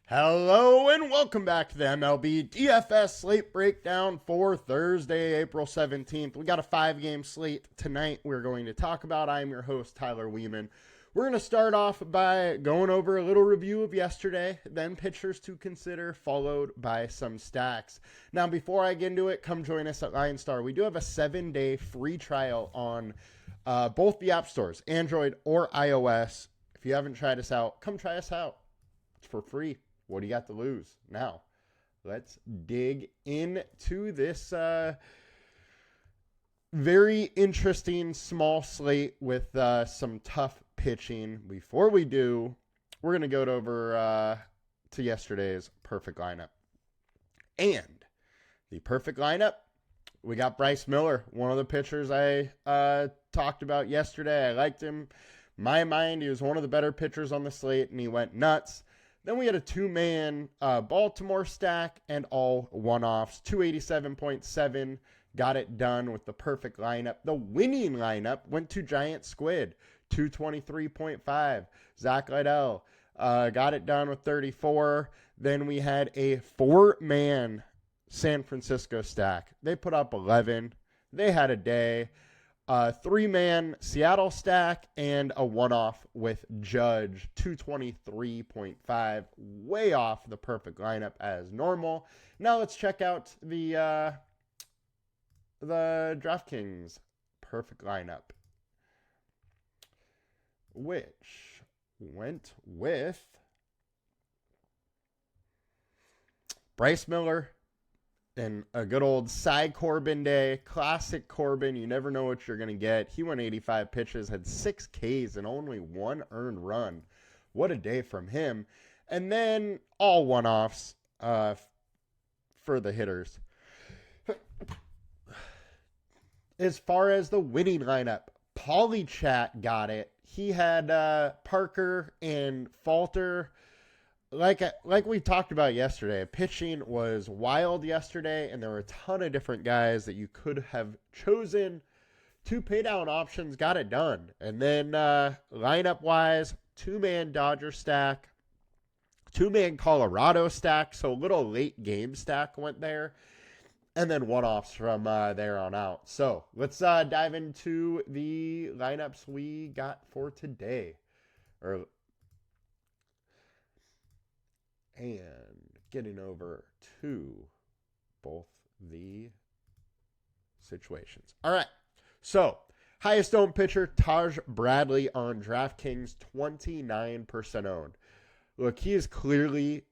Hello and welcome back to the MLB DFS slate breakdown for Thursday, April 17th. We got a 5-game slate tonight we're going to talk about. I'm your host, Tyler Wiemann. We're going to start off by going over a little review of yesterday, then pitchers to consider, followed by some stacks. Now, before I get into it, come join us at LineStar. We do have a 7-day free trial on both the app stores, Android or iOS. If you haven't tried us out, come try us out. It's for free. What do you got to lose? Now, let's dig into this very interesting small slate with some tough pitching. Before we do, we're going to go over to yesterday's perfect lineup. And the perfect lineup, we got Bryce Miller, one of the pitchers I talked about yesterday. I liked him. In my mind, he was one of the better pitchers on the slate, and he went nuts. Then we had a 2-man Baltimore stack and all one-offs. 287.7 got it done with the perfect lineup. The winning lineup went to Giant Squid. 223.5. Zach Liddell got it done with 34. Then we had a 4-man San Francisco stack. They put up 11. They had a day. 3-man Seattle stack and a one-off with Judge, 223.5, way off the perfect lineup as normal. Now let's check out the DraftKings perfect lineup, which went with Bryce Miller, and a good old Cy Corbin day, classic Corbin. You never know what you're going to get. He went 85 pitches, had 6 Ks, and only 1 earned run. What a day from him. And then all one-offs for the hitters. As far as the winning lineup, Polychat got it. He had Parker and Falter. Like we talked about yesterday, pitching was wild yesterday, and there were a ton of different guys that you could have chosen. 2 paydown options got it done. And then lineup-wise, 2-man Dodger stack, 2-man Colorado stack, so a little late game stack went there, and then one-offs from there on out. So let's dive into the lineups we got for today. And getting over to both the situations. All right. So, highest owned pitcher, Taj Bradley on DraftKings, 29% owned. Look, he is clearly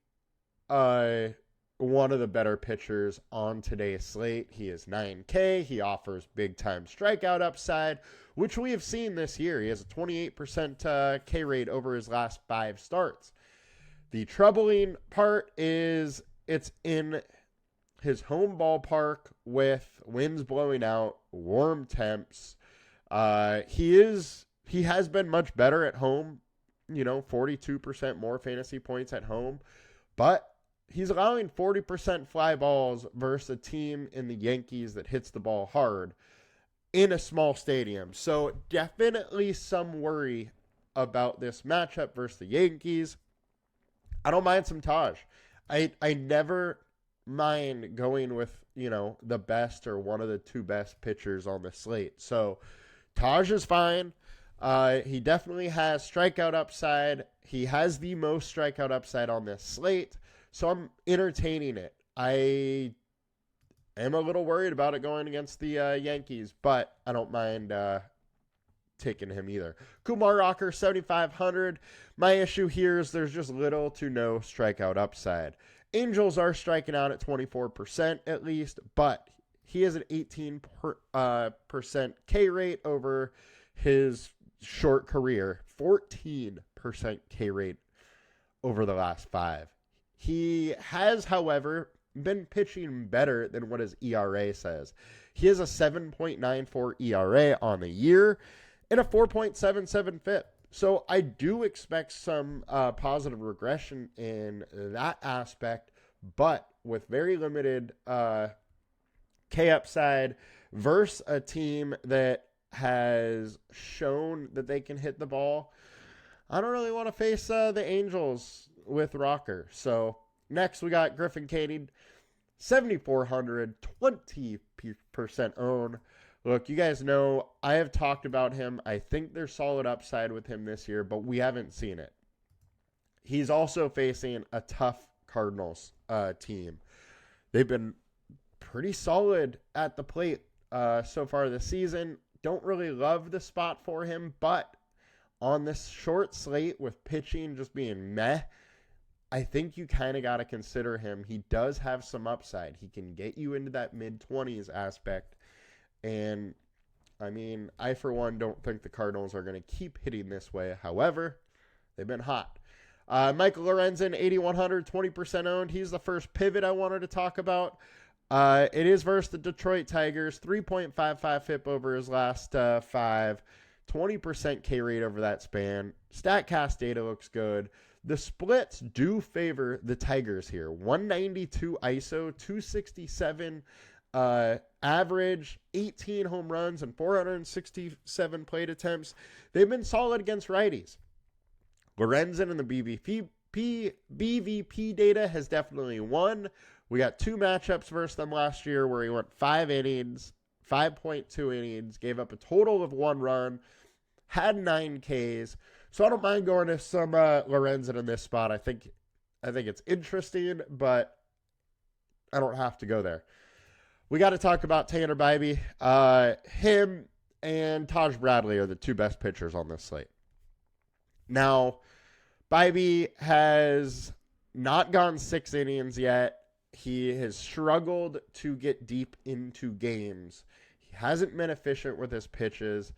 one of the better pitchers on today's slate. He is 9K. He offers big-time strikeout upside, which we have seen this year. He has a 28% K rate over his last 5 starts. The troubling part is it's in his home ballpark with winds blowing out, warm temps. He has been much better at home, 42% more fantasy points at home, but he's allowing 40% fly balls versus a team in the Yankees that hits the ball hard in a small stadium. So definitely some worry about this matchup versus the Yankees. I don't mind some Taj. I never mind going with, the best or one of the 2 best pitchers on the slate. So Taj is fine. He definitely has strikeout upside. He has the most strikeout upside on this slate. So I'm entertaining it. I am a little worried about it going against the Yankees, but I don't mind taking him either. Kumar Rocker, 7,500. My issue here is there's just little to no strikeout upside. Angels are striking out at 24% at least, but he has an 18% K rate over his short career, 14% K rate over the last 5. He has, however, been pitching better than what his ERA says. He has a 7.94 ERA on the year and a 4.77 FIP. So I do expect some positive regression in that aspect, but with very limited K upside versus a team that has shown that they can hit the ball. I don't really want to face the Angels with Rocker. So next we got Griffin Canning, 7,400, 20% own. Look, you guys know I have talked about him. I think there's solid upside with him this year, but we haven't seen it. He's also facing a tough Cardinals team. They've been pretty solid at the plate so far this season. Don't really love the spot for him, but on this short slate with pitching just being meh, I think you kind of got to consider him. He does have some upside. He can get you into that mid-20s aspect. And, I mean, I, for one, don't think the Cardinals are going to keep hitting this way. However, they've been hot. Michael Lorenzen, 8,100, 20% owned. He's the first pivot I wanted to talk about. It is versus the Detroit Tigers. 3.55 FIP over his last 5. 20% K rate over that span. StatCast data looks good. The splits do favor the Tigers here. 192 ISO, 267 average, 18 home runs, and 467 plate attempts. They've been solid against righties. Lorenzen and the BVP data has definitely won. We got 2 matchups versus them last year where he went 5 innings, 5.2 innings, gave up a total of 1 run, had 9 Ks. So I don't mind going to some Lorenzen in this spot. I think it's interesting, but I don't have to go there. We got to talk about Tanner Bibee. Him and Taj Bradley are the 2 best pitchers on this slate. Now, Bibee has not gone 6 innings yet. He has struggled to get deep into games. He hasn't been efficient with his pitches.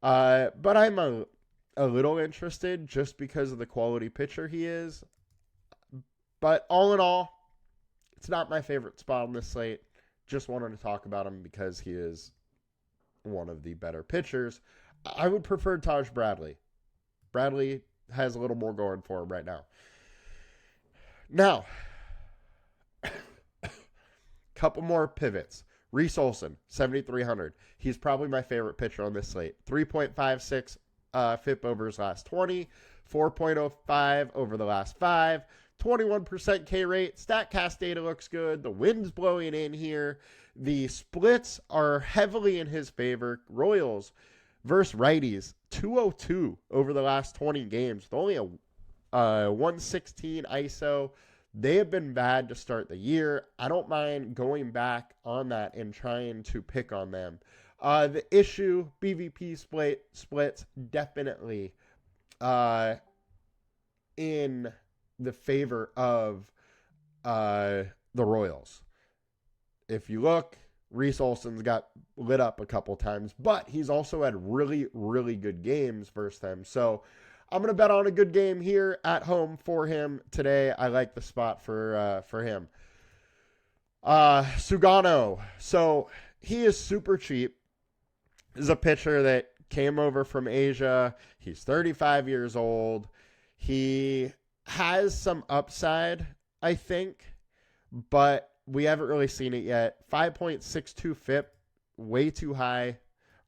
But I'm a little interested just because of the quality pitcher he is. But all in all, it's not my favorite spot on this slate. Just wanted to talk about him because he is one of the better pitchers. I would prefer Taj Bradley. Bradley has a little more going for him right now. Now, couple more pivots. Reese Olson, 7,300. He's probably my favorite pitcher on this slate. 3.56 FIP over his last 20, 4.05 over the last 5, 21% K rate. StatCast data looks good. The wind's blowing in here. The splits are heavily in his favor. Royals versus righties, 202 over the last 20 games with only a 116 ISO. They have been bad to start the year. I don't mind going back on that and trying to pick on them. The issue, BVP splits definitely in the favor of the Royals. If you look, Reese Olson's got lit up a couple times, but he's also had really, really good games versus them. So I'm going to bet on a good game here at home for him today. I like the spot for him. Sugano. So he is super cheap. This is a pitcher that came over from Asia. He's 35 years old. He has some upside, I think, but we haven't really seen it yet. 5.62 FIP, way too high.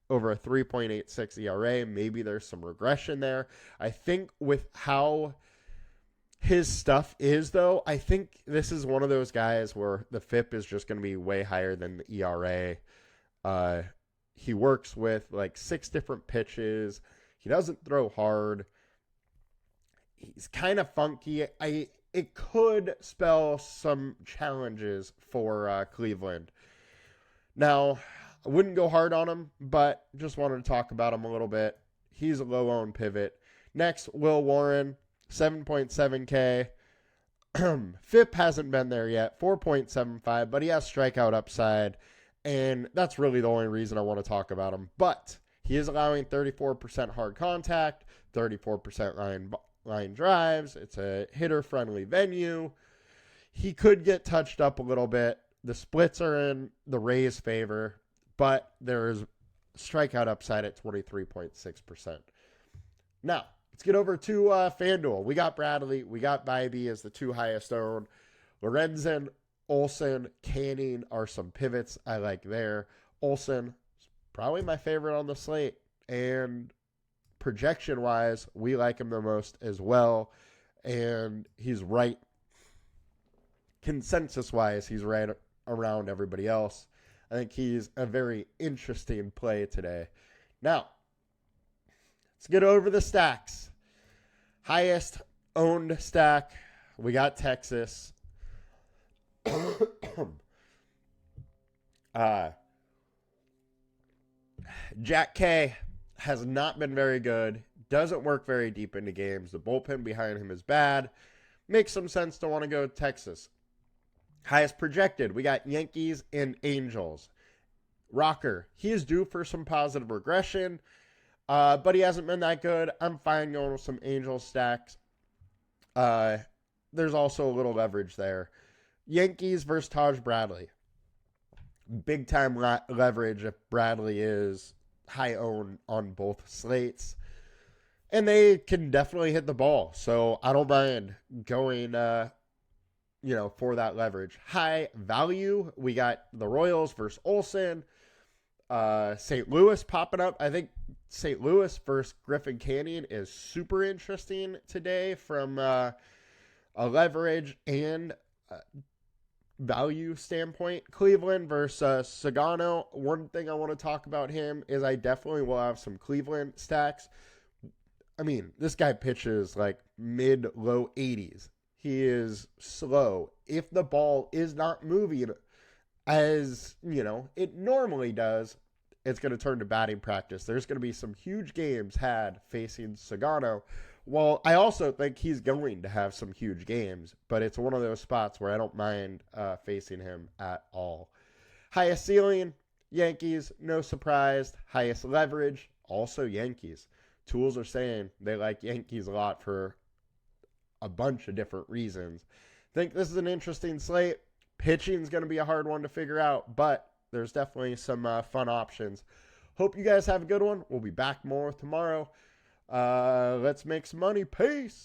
Over a 3.86 ERA. Maybe there's some regression there. I think with how his stuff is, though, I think this is one of those guys where the FIP is just going to be way higher than the ERA. He works with like 6 different pitches. He doesn't throw hard. He's kind of funky. It could spell some challenges for Cleveland. Now, I wouldn't go hard on him, but just wanted to talk about him a little bit. He's a low-owned pivot. Next, Will Warren, 7.7K. FIP hasn't been there yet, 4.75, but he has strikeout upside, and that's really the only reason I want to talk about him. But he is allowing 34% hard contact, 34% line drives. It's a hitter-friendly venue. He could get touched up a little bit. The splits are in the Rays' favor, but there is strikeout upside at 23.6%. Now, let's get over to FanDuel. We got Bradley. We got Bibee as the 2 highest owned. Lorenzen, Olson, Canning are some pivots I like there. Olson is probably my favorite on the slate. And projection-wise, we like him the most as well. and he's right. Consensus-wise, he's right around everybody else. I think he's a very interesting play today. Now, let's get over the stacks. Highest owned stack, we got Texas. Jack K has not been very good. Doesn't work very deep into games. The bullpen behind him is bad. Makes some sense to want to go Texas. Highest projected, we got Yankees and Angels. Rocker, he is due for some positive regression, but he hasn't been that good. I'm fine going with some Angels stacks. There's also a little leverage there. Yankees versus Taj Bradley. Big time leverage if Bradley is high owned on both slates. And they can definitely hit the ball. So I don't mind going, for that leverage. High value, we got the Royals versus Olsen. St. Louis popping up. I think St. Louis versus Griffin Canyon is super interesting today from a leverage and value standpoint. Cleveland versus Sagano. One thing I want to talk about him is I definitely will have some Cleveland stacks. I mean, this guy pitches like mid-low 80s. He is slow. If the ball is not moving as, it normally does, it's going to turn to batting practice. There's going to be some huge games had facing Sagano. Well, I also think he's going to have some huge games, but it's one of those spots where I don't mind facing him at all. Highest ceiling, Yankees, no surprise. Highest leverage, also Yankees. Tools are saying they like Yankees a lot for a bunch of different reasons. Think this is an interesting slate. Pitching is going to be a hard one to figure out, but there's definitely some fun options. Hope you guys have a good one. We'll be back more tomorrow. Let's make some money. Peace.